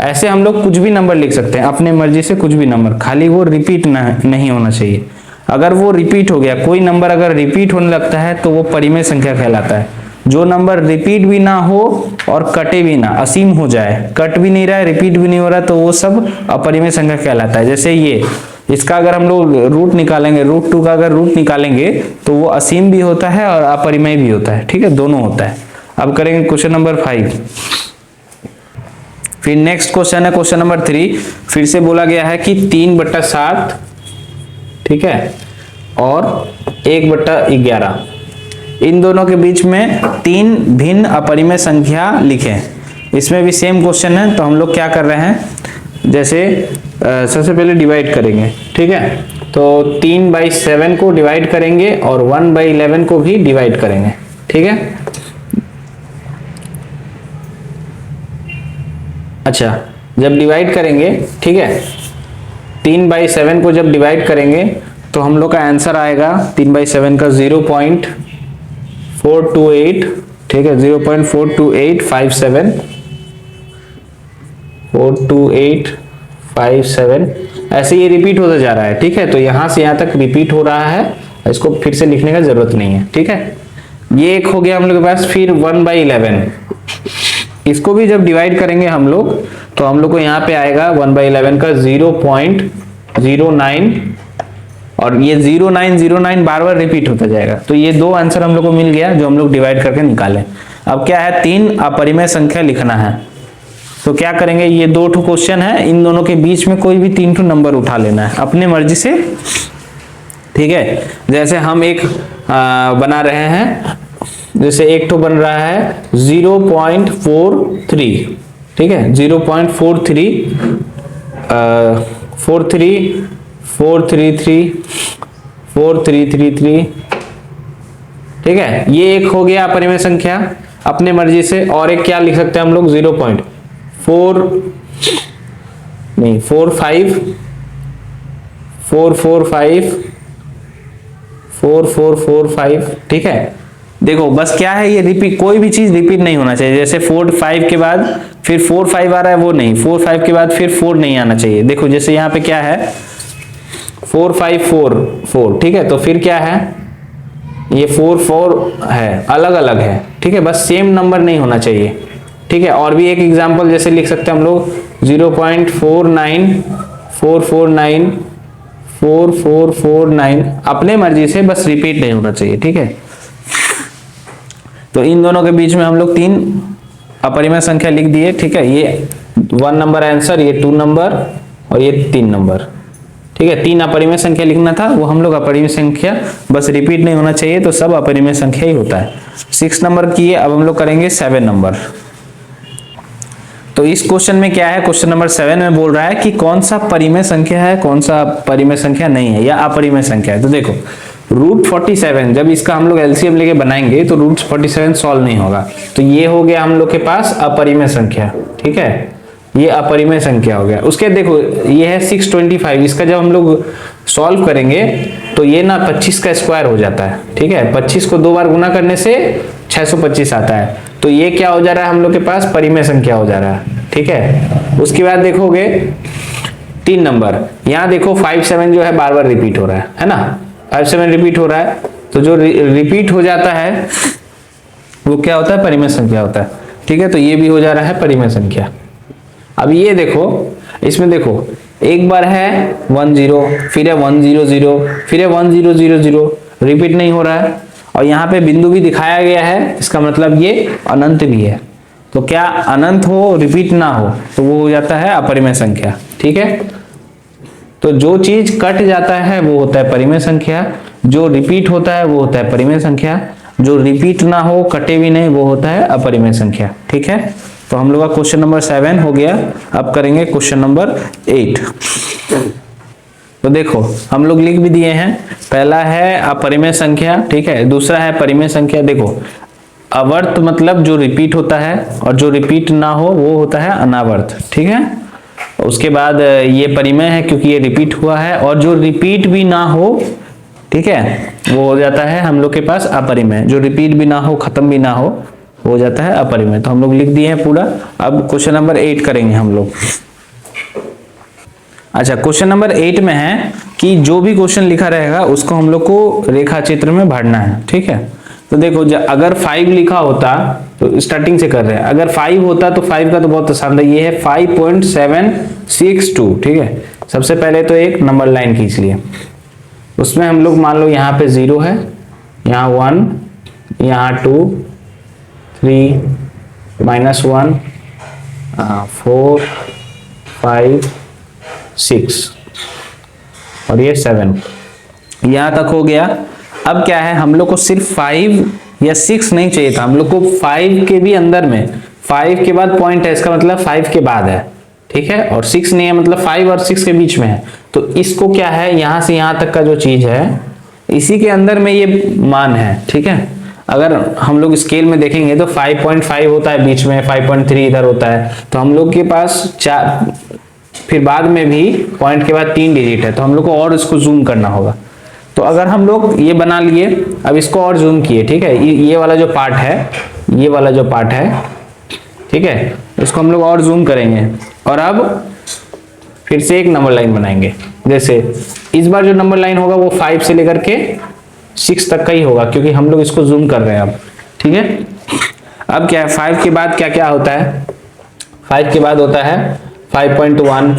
ऐसे हम लोग कुछ भी नंबर लिख सकते हैं अपने मर्जी से, कुछ भी नंबर, खाली वो रिपीट नहीं होना चाहिए। अगर वो रिपीट हो गया, कोई नंबर अगर रिपीट होने लगता है तो वो परिमेय संख्या कहलाता है। जो नंबर रिपीट भी ना हो और कटे भी ना, असीम हो जाए, कट भी नहीं रहा है, रिपीट भी नहीं हो रहा, तो वो सब अपरिमेय संख्या कहलाता है। जैसे ये, इसका अगर हम लोग रूट निकालेंगे, √2 का अगर रूट निकालेंगे तो वो असीम भी होता है और अपरिमेय भी होता है। ठीक है, दोनों होता है। अब करेंगे क्वेश्चन नंबर 5। फिर नेक्स्ट क्वेश्चन है क्वेश्चन नंबर 3। फिर से बोला गया है कि 3/7, ठीक है, और 1/11, इन दोनों के बीच में 3 भिन्न अपरिमेय संख्या लिखें। इसमें भी सेम क्वेश्चन है, तो हम लोग क्या कर रहे हैं, जैसे सबसे पहले डिवाइड करेंगे। ठीक है, तो 3/7 को डिवाइड करेंगे और 1/11 को भी डिवाइड करेंगे। ठीक है, अच्छा, जब डिवाइड करेंगे, ठीक है, 3/7 को जब डिवाइड करेंगे तो हम लोग का आंसर आएगा 3/7 का 0.428, ठीक है, 0.42857, 42857, ऐसे ये रिपीट होता जा रहा है। ठीक है, तो यहां से यहां तक रिपीट हो रहा है, इसको फिर से लिखने का जरूरत नहीं है। ठीक है, ये एक हो गया हम लोग के पास। फिर 1/11, इसको भी जब डिवाइड करेंगे हम लोग तो हम लोग को यहाँ पे आएगा 1/11 का 0.09, और ये 0909 बार बार रिपीट होता जाएगा। तो ये 2 आंसर हम लोग को मिल गया जो हम लोग डिवाइड करके निकाले। अब क्या है, 3 अपरिमेय संख्या लिखना है। तो क्या करेंगे, ये 2 ठो क्वेश्चन है, इन दोनों के बीच में कोई भी 3 ठो नंबर उठा लेना है अपने मर्जी से, ठीक है। जैसे हम एक बना रहे हैं, जैसे एक तो बन रहा है 0.43, ठीक है, 0.43 4333, ठीक है, ये एक हो गया अपरिमेय संख्या अपने मर्जी से। और एक क्या लिख सकते हैं हम लोग, 445, ठीक है। देखो बस क्या है, ये रिपीट, कोई भी चीज रिपीट नहीं होना चाहिए। जैसे 4 5 के बाद फिर 4 5 आ रहा है, वो नहीं, 4 5 के बाद फिर 4 नहीं आना चाहिए। देखो जैसे यहाँ पे क्या है, 4 5 4 4, ठीक है, तो फिर क्या है, ये 4 4 है, अलग अलग है, ठीक है, बस सेम नंबर नहीं होना चाहिए, ठीक है। और भी एक एग्जांपल जैसे लिख सकते हैं हम लोग 0.49 अपने मर्जी से, बस रिपीट नहीं होना चाहिए, ठीक है। तो इन दोनों के बीच में हम लोग 3 अपरिमेय संख्या लिख दिए, ठीक है। ये 1 नंबर आंसर, ये 2 नंबर और ये 3 नंबर, ठीक है। 3 अपरिमेय संख्या लिखना था, वो हम लोग अपरिमेय संख्या, बस रिपीट नहीं होना चाहिए, तो सब अपरिमेय संख्या ही होता है। 6 नंबर किए, अब हम लोग करेंगे 7 नंबर। तो इस क्वेश्चन में क्या है, क्वेश्चन नंबर 7 में बोल रहा है कि कौन सा परिमेय संख्या है, कौन सा परिमेय संख्या नहीं है या अपरिमेय संख्या है। तो देखो √47, जब इसका हम लोग एलसीएम लेके बनाएंगे तो √47 सॉल्व नहीं होगा, तो ये हो गया हम लोग के पास अपरिमेय संख्या, ठीक है, ये अपरिमेय संख्या हो गया। उसके देखो ये है 625, इसका जब हम लोग सॉल्व करेंगे तो ये ना 25 का स्क्वायर हो जाता है, ठीक है, 25 को 2 बार गुना करने से 625 आता है, तो ये क्या हो जा रहा है हम लोग के पास, परिमेय संख्या हो जा रहा है, ठीक है। उसके बाद देखोगे 3 नंबर, यहाँ देखो 5 7 जो है बार बार रिपीट हो रहा है ना, 5 7 रिपीट हो रहा है, तो जो रिपीट हो जाता है वो क्या होता है, परिमेय संख्या होता है, ठीक है। तो ये भी हो जा रहा है परिमेय संख्या। अब ये देखो, इसमें देखो एक बार है 1 0, फिर है 1 0 0, फिर है 1 0 0 0, रिपीट नहीं हो रहा है, और यहाँ पे बिंदु भी दिखाया गया है, इसका मतलब ये अनंत भी है। तो क्या अनंत हो, रिपीट ना हो, तो वो हो जाता है अपरिमेय संख्या, ठीक है। तो जो चीज कट जाता है वो होता है परिमेय संख्या, जो रिपीट होता है वो होता है परिमेय संख्या, जो रिपीट ना हो, कटे भी नहीं, वो होता है अपरिमेय संख्या, ठीक है। तो हम लोग का क्वेश्चन नंबर 7 हो गया। अब करेंगे क्वेश्चन नंबर 8। तो देखो हम लोग लिख भी दिए हैं, पहला है अपरिमेय संख्या, ठीक है, दूसरा है परिमेय संख्या। देखो अवर्त मतलब जो रिपीट होता है, और जो रिपीट ना हो वो होता है अनावर्त, ठीक है। उसके बाद ये परिमेय है क्योंकि ये रिपीट हुआ है, और जो रिपीट भी ना हो, ठीक है, वो हो जाता है हम लोग के पास अपरिमेय, जो रिपीट भी ना हो, खत्म भी ना हो, हो जाता है अपरिमेय। तो हम लोग लिख दिए हैं पूरा। अब क्वेश्चन नंबर 8 करेंगे हम लोग। अच्छा, क्वेश्चन नंबर 8 में है कि जो भी क्वेश्चन लिखा रहेगा उसको हम लोग को रेखा चित्र में भरना है, ठीक है। तो देखो अगर 5 लिखा होता, तो स्टार्टिंग से कर रहे हैं, अगर 5 होता तो 5 का तो बहुत आसान था, ये है 5.762, ठीक है। सबसे पहले तो एक नंबर लाइन खींच लिए, उसमें हम लोग मान लो यहाँ पे 0 है, यहाँ 1, यहाँ 2, 3, -1, 4, 5, 6 और ये 7, यहां तक हो गया। अब क्या है, हम लोग को सिर्फ 5 या 6 नहीं चाहिए था, हम लोग को 5 के भी अंदर में, 5 के बाद पॉइंट है, इसका मतलब 5 के बाद है, ठीक है, और 6 नहीं है, मतलब 5 और 6 के बीच में है। तो इसको क्या है, यहां से यहां तक का जो चीज है, इसी के अंदर में ये मान है, ठीक है। अगर हम लोग स्केल में देखेंगे तो 5.5 होता है बीच में, 5.3 इधर होता है, तो हम लोग के पास 4, फिर बाद में भी पॉइंट के बाद 3 डिजिट है, तो हम लोग को और इसको जूम करना होगा। तो अगर हम लोग ये बना लिए, अब इसको और जूम किए, ठीक है, ये वाला जो पार्ट है, ये वाला जो पार्ट है, ठीक है, इसको हम लोग और जूम करेंगे, और अब फिर से एक नंबर लाइन बनाएंगे। जैसे इस बार जो नंबर लाइन होगा वो 5 से लेकर के 6 तक का ही होगा, क्योंकि हम लोग इसको जूम कर रहे हैं अब, ठीक है। अब क्या है, 5 के बाद क्या क्या होता है, 5 के बाद होता है 5.1,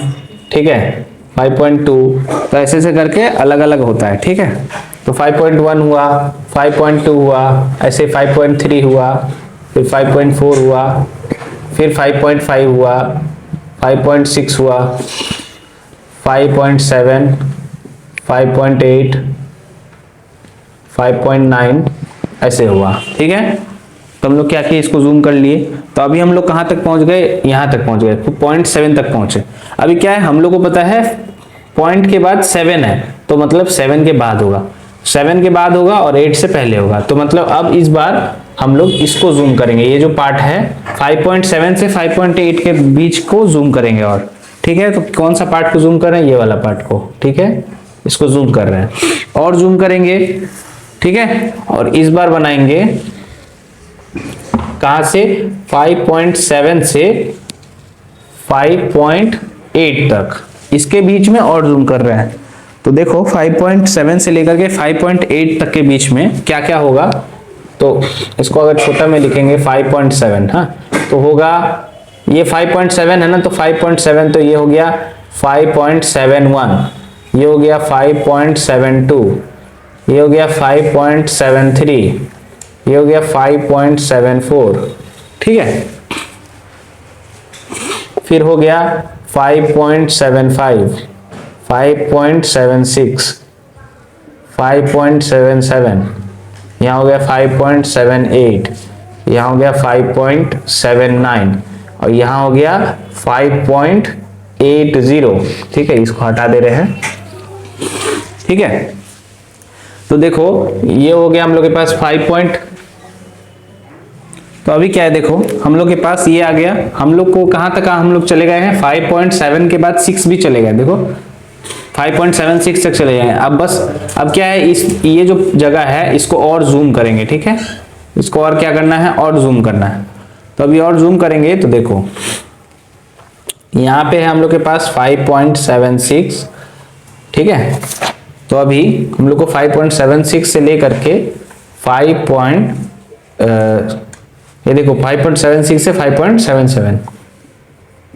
ठीक है, 5.2, तो ऐसे करके अलग अलग होता है, ठीक है। तो 5.1 हुआ, 5.2 हुआ, ऐसे 5.3 हुआ, फिर 5.4 हुआ, फिर 5.5 हुआ, 5.6 हुआ, 5.7, 5.8, 5.9 ऐसे हुआ। ठीक है, तो हम लोग क्या किए, इसको जूम कर लिए। तो अभी हम लोग कहाँ तक पहुंच गए, यहाँ तक पहुंच गए, 0.7 तक पहुंचे। अभी क्या है, हम लोग को पता है पॉइंट के बाद 7 है, तो मतलब 7 के बाद होगा, 7 के बाद होगा और 8 से पहले होगा। तो मतलब अब इस बार हम लोग इसको जूम करेंगे, ये जो पार्ट है 5.7 से 5.8 के बीच को जूम करेंगे। और ठीक है, तो कौन सा पार्ट को जूम कर रहे हैं, ये वाला पार्ट को। ठीक है, इसको जूम कर रहे हैं और जूम करेंगे। ठीक है, और इस बार बनाएंगे कहां से, 5.7 से 5.8 तक, इसके बीच में और जूम कर रहे हैं। तो देखो 5.7 से लेकर के 5.8 तक के बीच में क्या क्या होगा। तो इसको अगर छोटा में लिखेंगे 5.7, हाँ, तो होगा ये 5.7 है ना, तो 5.7 तो ये हो गया 5.71, ये हो गया 5.72, ये हो गया 5.73, ये हो गया 5.74। ठीक है, फिर हो गया 5.75, 5.76, 5.77, यहाँ हो गया 5.78, यहाँ हो गया 5.79 और यहाँ हो गया 5.80। ठीक है, इसको हटा दे रहे हैं। ठीक है, तो देखो ये हो गया हम लोग के पास 5 तो अभी क्या है, देखो हम लोग के पास ये आ गया। हम लोग को कहां तक हम लोग चले गए हैं, 5.7 के बाद 6 भी चले गए। देखो 5.76 तक चले गए। अब बस अब क्या है, इस ये जो जगह है इसको और जूम करेंगे। ठीक है, इसको और क्या करना है, और जूम करना है। तो अभी और जूम करेंगे तो देखो यहाँ पे है हम लोग के पास 5.76। ठीक है, तो अभी हम लोग को 5.76 से लेकर के 5.76 से 5.77।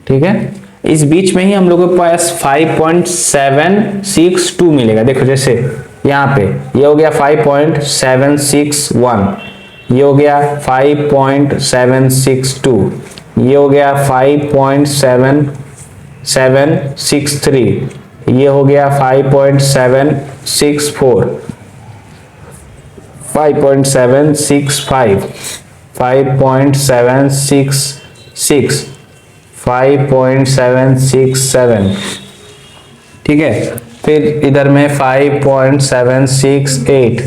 ठीक है, इस बीच में ही हम लोगों के पास 5.762 मिलेगा। देखो जैसे यहाँ पे ये हो गया 5.761, ये हो गया 5.762, ये हो गया 5.7763, ये हो गया 5.764, 5.765, 5.766, 5.767। ठीक है, फिर इधर में 5.768,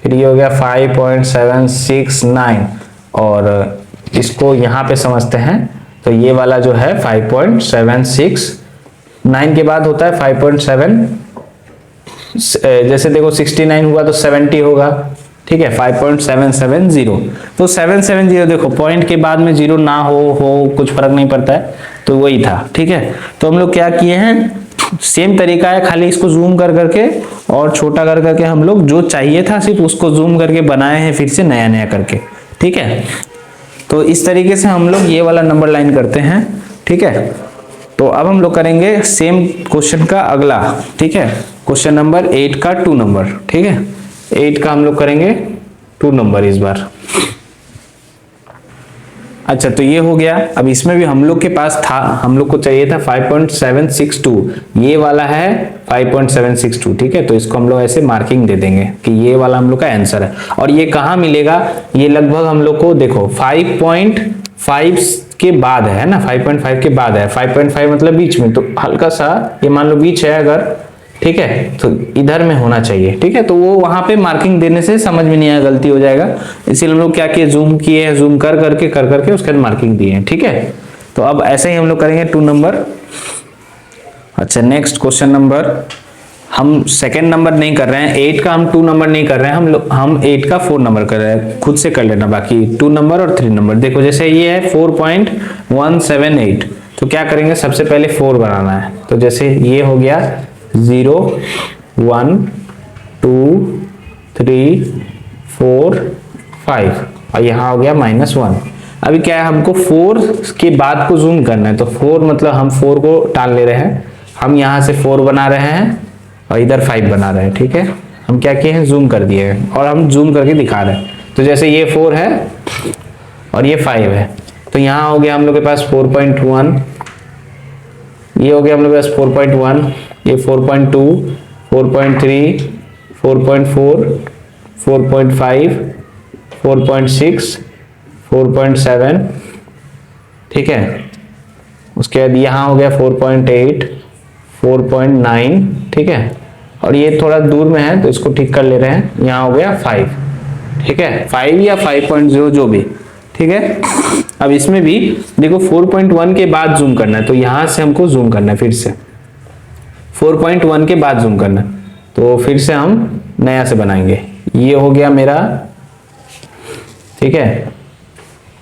फिर ये हो गया 5.769 और इसको यहाँ पे समझते हैं। तो ये वाला जो है 5.769 के बाद होता है 5.7, जैसे देखो 69 हुआ तो 70 होगा। ठीक है, 5.770। तो 770 देखो पॉइंट के बाद में जीरो ना हो कुछ फर्क नहीं पड़ता है, तो वही था। ठीक है, तो हम लोग क्या किए हैं, सेम तरीका है, खाली इसको जूम कर करके और छोटा कर करके हम लोग जो चाहिए था सिर्फ उसको जूम करके बनाए हैं फिर से नया नया करके। ठीक है, तो इस तरीके से हम लोग ये वाला नंबर लाइन करते हैं। ठीक है, तो अब हम लोग करेंगे सेम क्वेश्चन का अगला। ठीक है, क्वेश्चन नंबर 8 का 2 नंबर। ठीक है, 8 का हम लोग करेंगे 2 नंबर इस बार। अच्छा, तो ये हो गया। अब इसमें भी हम लोग के पास था, हम लोग को चाहिए था 5.762, ये वाला है 5.762। ठीक है, तो इसको हम लोग ऐसे मार्किंग दे देंगे कि ये वाला हम लोग का आंसर है। और ये कहाँ मिलेगा, ये लगभग हम लोग को देखो 5.5 के बाद है ना, 5.5 के बाद है। 5.5 मतलब बीच में, तो हल्का सा ये मान लो बीच है अगर, ठीक है, तो इधर में होना चाहिए। ठीक है, तो वो वहां पे मार्किंग देने से समझ में नहीं आया, गलती हो जाएगा, इसीलिए हम लोग क्या किए, जूम किए हैं, जूम कर करके उसके बाद मार्किंग दिए हैं। ठीक है, तो अब ऐसे ही हम लोग करेंगे 2 नंबर। अच्छा, नेक्स्ट क्वेश्चन नंबर, हम सेकंड नंबर नहीं कर रहे हैं, 8 का हम 2 नंबर नहीं कर रहे हैं, हम 8 का 4 नंबर कर रहे हैं। खुद से कर लेना बाकी 2 नंबर और 3 नंबर। देखो जैसे ये है 4.178, तो क्या करेंगे, सबसे पहले 4 बनाना है। तो जैसे ये हो गया 0 1 2 3 4 5 और यहाँ हो गया -1। अभी क्या है, हमको 4 के बाद को जूम करना है, तो 4 मतलब हम 4 को टाल ले रहे हैं, हम यहाँ से 4 बना रहे हैं और इधर 5 बना रहे हैं। ठीक है, हम क्या किए हैं, जूम कर दिए हैं और हम जूम करके दिखा रहे हैं। तो जैसे ये 4 है और ये 5 है, तो यहाँ हो गया हम लोग के पास 4.1, ये हो गया हम लोग के पास 4.1, ये 4.2, 4.3, 4.4, 4.5, 4.6, 4.7, ठीक है। उसके बाद यहाँ हो गया 4.8, 4.9, ठीक है। और ये थोड़ा दूर में है तो इसको ठीक कर ले रहे हैं, यहाँ हो गया 5, ठीक है, 5 या 5.0 जो भी, ठीक है। अब इसमें भी देखो 4.1 के बाद जूम करना है, तो यहां से हमको जूम करना है, फिर से 4.1 के बाद जूम करना है, तो फिर से हम नया से बनाएंगे। ये हो गया मेरा, ठीक है,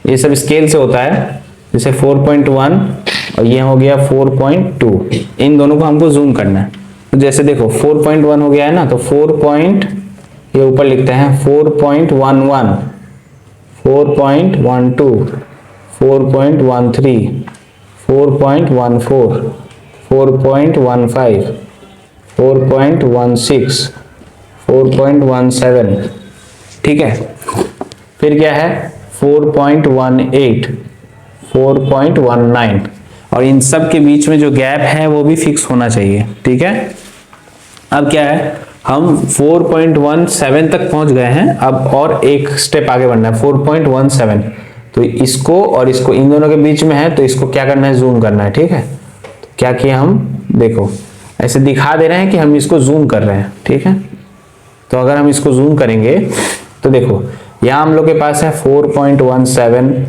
ये सब स्केल से होता है, जैसे 4.1 और ये हो गया 4.2, इन दोनों को हमको जूम करना है। तो जैसे देखो 4.1 हो गया है ना, तो 4. ये ऊपर लिखते हैं 4.11, 4.12, 4.13, 4.14, 4.15, 4.16, 4.17, ठीक है। फिर क्या है 4.18, 4.19, और इन सब के बीच में जो गैप है वो भी फिक्स होना चाहिए, ठीक है। अब क्या है, हम 4.17 तक पहुंच गए हैं, अब और एक स्टेप आगे बढ़ना है 4.17, तो इसको और इसको इन दोनों के बीच में है, तो इसको क्या करना है, जूम करना है, ठीक है। तो क्या किया हम, देखो ऐसे दिखा दे रहे हैं कि हम इसको जूम कर रहे हैं, ठीक है। तो अगर हम इसको जूम करेंगे तो देखो यहाँ हम लोग के पास है 4.17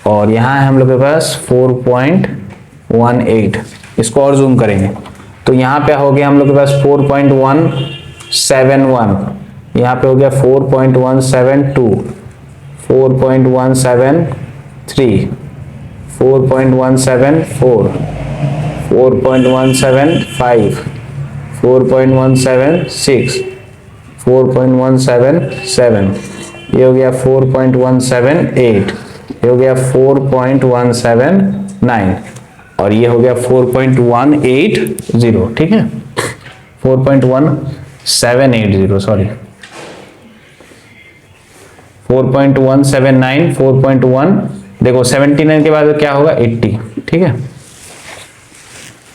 और यहाँ है हम लोग के पास 4.18, इसको और जूम करेंगे तो यहाँ पे हो गया हम लोग के पास 4.171, यहाँ पे हो गया 4.172, 4.173, 4.174, 4.175, 4.176, 4.177, ये हो गया 4.178, ये हो गया 4.179 और ये हो गया 4.180, ठीक है, 4.1780, सॉरी 4.179, 4.1, देखो 79 के बाद क्या होगा 80, ठीक है।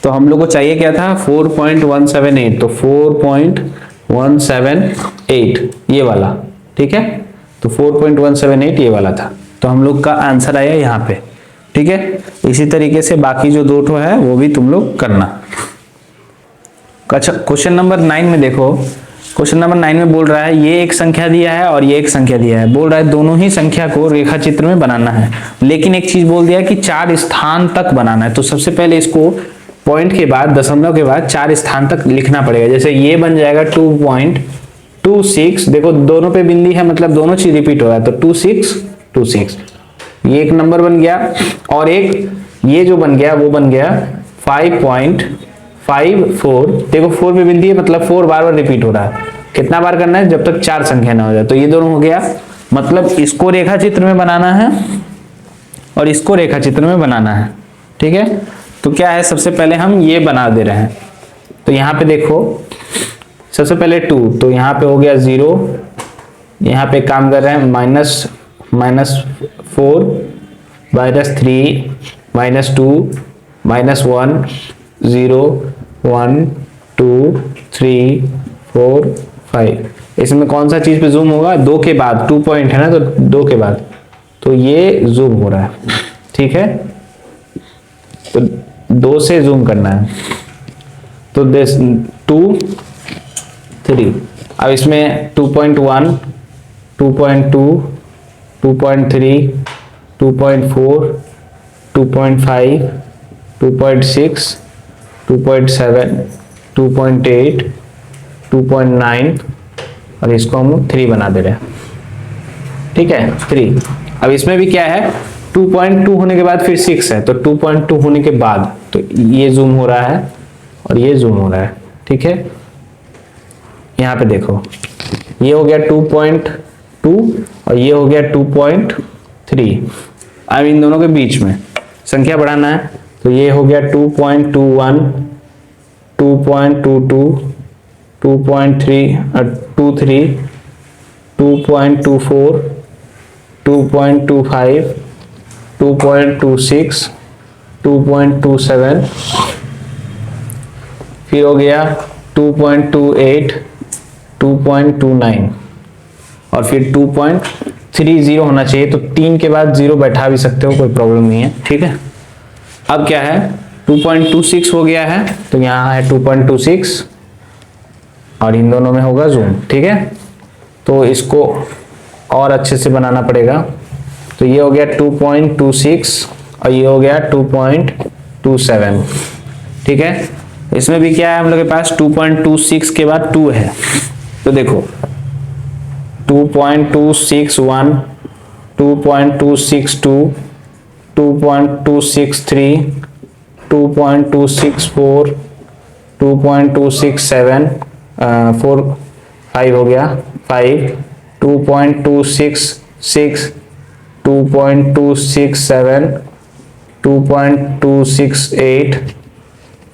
तो हम लोग को चाहिए क्या था 4.178, तो 4.178 ये वाला, ठीक है। तो 4.178 ये वाला था, तो हम लोग का आंसर आया यहाँ पे, ठीक है। इसी तरीके से बाकी जो दो ठो है वो भी तुम लोग करना। अच्छा, क्वेश्चन नंबर 9 में देखो, क्वेश्चन नंबर 9 में बोल रहा है ये एक संख्या दिया है और ये एक संख्या दिया है, बोल रहा है दोनों ही संख्या को रेखा चित्र में बनाना है, लेकिन एक चीज बोल दिया कि 4 स्थान तक बनाना है। तो सबसे पहले इसको पॉइंट के बाद, दशमलव के बाद 4 स्थान तक लिखना पड़ेगा। जैसे ये बन जाएगा 2.26, देखो दोनों पे बिंदी है, मतलब दोनों चीज रिपीट हो रहा है, तो 2626, ये एक नंबर बन गया। और एक ये जो बन गया वो बन गया 5.54, देखो 4 पे बिंदी है, मतलब 4 बार बार रिपीट हो रहा है। कितना बार करना है, जब तक 4 संख्या ना हो जाए। तो ये दोनों हो गया, मतलब इसको रेखा चित्र में बनाना है और इसको रेखा चित्र में बनाना है, ठीक है। तो क्या है, सबसे पहले हम ये बना दे रहे हैं। तो यहाँ पे देखो सबसे पहले 2, तो यहाँ पे हो गया 0, यहाँ पे काम कर रहे हैं -4, -3, -2, -1, 0, 1, 2, 3, 4, 5। इसमें कौन सा चीज पे जूम होगा, 2 के बाद, 2 पॉइंट है ना, तो 2 के बाद, तो ये जूम हो रहा है, ठीक है। तो 2 से जूम करना है, तो 2, 3। अब इसमें 2.1, 2.2, 2.3, 2.4, 2.5, 2.6, 2.7, 2.8, 2.9 और इसको हम 3 बना दे रहे हैं, ठीक है, 3। अब इसमें भी क्या है, 2.2 होने के बाद फिर 6 है, तो 2.2 होने के बाद तो ये जूम हो रहा है और ये जूम हो रहा है, ठीक है। यहाँ पे देखो ये हो गया 2.2 और ये हो गया 2.3। अब इन दोनों के बीच में संख्या बढ़ाना है, तो ये हो गया 2.21, 2.22, 2.23, 2.24, 2.25, 2.26, 2.27, फिर हो गया 2.28, 2.29 और फिर 2.30 होना चाहिए। तो 3 के बाद 0 बैठा भी सकते हो, कोई प्रॉब्लम नहीं है, ठीक है। अब क्या है, 2.26 हो गया है, तो यहाँ है 2.26 और इन दोनों में होगा जूम, ठीक है। तो इसको और अच्छे से बनाना पड़ेगा। तो ये हो गया 2.26 और ये हो गया 2.27, ठीक है। इसमें भी क्या है, हम लोग के पास 2.26 के बाद 2 है, तो देखो 2.261, 2.262, 2.263, 2.264, 2.267, 5 हो गया 5, 2.266, 2.267, 2.268,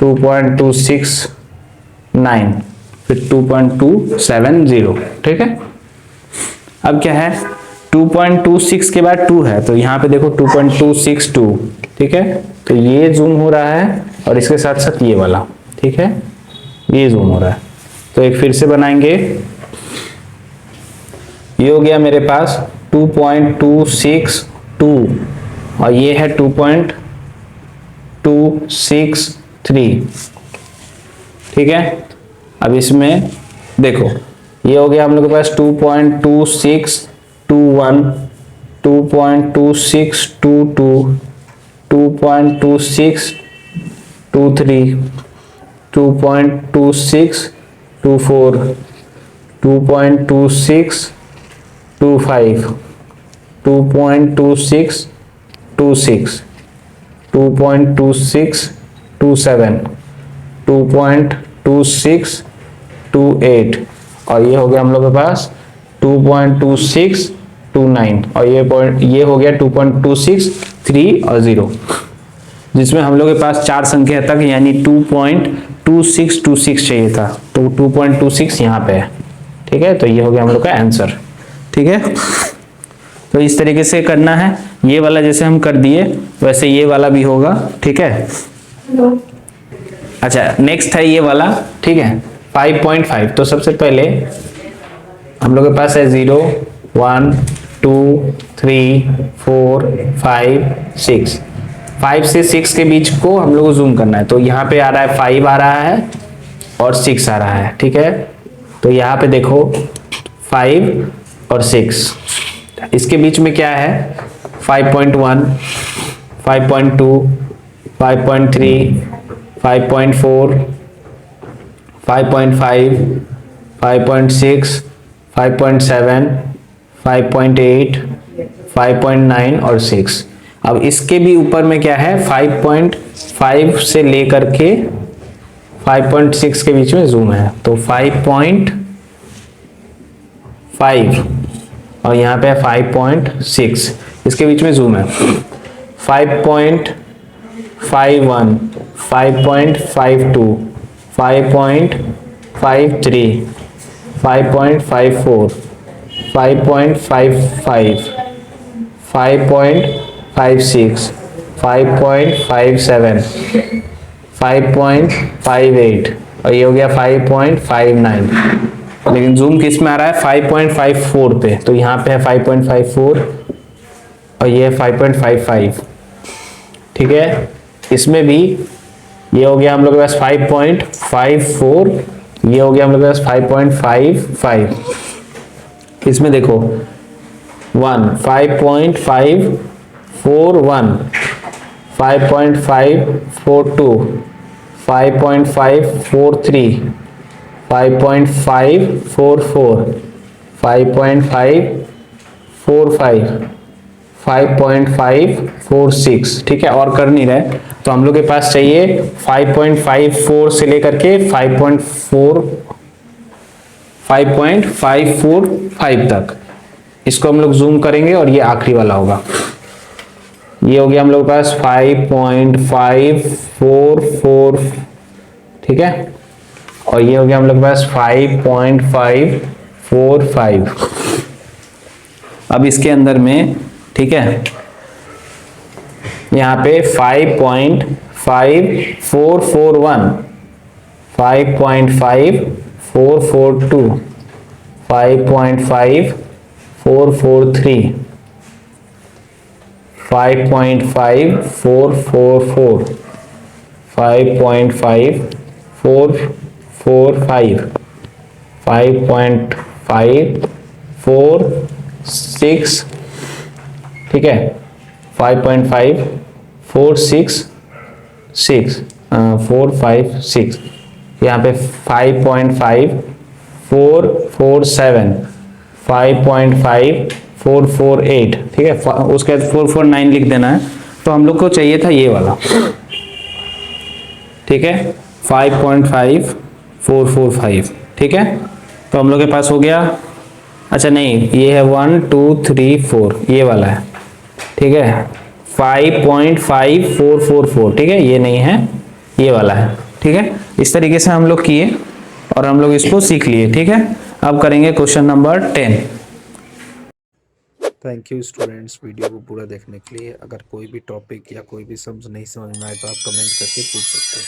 2.269, फिर 2.270, ठीक है। अब क्या है, 2.26 के बाद 2 है, तो यहाँ पे देखो 2.262, ठीक है। तो ये जूम हो रहा है और इसके साथ साथ ये वाला, ठीक है, ये जूम हो रहा है। तो एक फिर से बनाएंगे। ये हो गया मेरे पास 2.262 और ये है 2.263, ठीक है। अब इसमें देखो ये हो गया हम लोग के पास 2.2621, 2.2622, 2.2623, 2.2624, 2.2625, 2.2626, 2.2627, 2.2628 और ये हो गया हम लोग के पास 2.2629 और ये हो गया 2.263 और 0, जिसमें हम लोग के पास 4 संख्या तक यानी 2.2626 चाहिए था, तो 2.26 यहाँ पे है, ठीक है। तो ये हो गया हम लोग का आंसर, ठीक है। तो इस तरीके से करना है। ये वाला जैसे हम कर दिए वैसे ये वाला भी होगा, ठीक है। अच्छा, नेक्स्ट है ये वाला, ठीक है, 5.5। तो सबसे पहले हम लोग के पास है 0, 1, 2, 3, 4, 5, 6। 5 से 6 के बीच को हम लोग को जूम करना है। तो यहाँ पे आ रहा है 5 आ रहा है और 6 आ रहा है, ठीक है। तो यहाँ पे देखो 5 और 6, इसके बीच में क्या है 5.1, 5.2, 5.3, 5.4, 5.5, 5.6, 5.7, 5.8, 5.9 और 6। अब इसके भी ऊपर में क्या है 5.5 से लेकर के 5.6 के बीच में जूम है। तो 5.5 और यहाँ पे 5.6 इसके बीच में जूम है। 5.51, 5.52, 5.53, 5.54, 5.55, 5.56, 5.57, 5.58 और ये हो गया 5.59। लेकिन जूम किस में आ रहा है 5.54 पे, तो यहाँ पे है 5.54 और ये है 5.55, ठीक है। इसमें भी ये हो गया हम लोग के पास 5.54, ये हो गया हम लोग के पास 5.55। इसमें देखो 1, 5.541, 5.542, 5.543, 5.544, 5.545, 5.546, ठीक है। और कर नहीं रहे तो हम लोग के पास चाहिए 5.54 से लेकर के 5.545 तक। इसको हम लोग जूम करेंगे और ये आखिरी वाला होगा। ये हो गया हम लोग के पास 5.544, ठीक है। और ये हो गया हम लोग के पास 5.545। अब इसके अंदर में, ठीक है, यहाँ पे 5.5441, 5.5442, 5.5443, 5.5444, 5.5445, 5.546, ठीक है, 5.546, 456, यहाँ पे 5.5447, 5.5448, ठीक है, उसके बाद 449 लिख देना है। तो हम लोग को चाहिए था ये वाला, ठीक है, 5.5445, ठीक है। तो हम लोग के पास हो गया। अच्छा नहीं, ये है 1 2 3 4, ये वाला है, ठीक है, 5.5444, ठीक है, ये नहीं है, ये वाला है, ठीक है। इस तरीके से हम लोग किए और हम लोग इसको सीख लिए, ठीक है। अब करेंगे question number 10। Thank you students video को पूरा देखने के लिए। अगर कोई भी टॉपिक या कोई भी समझ नहीं समझ में आए तो आप कमेंट करके पूछ सकते हैं।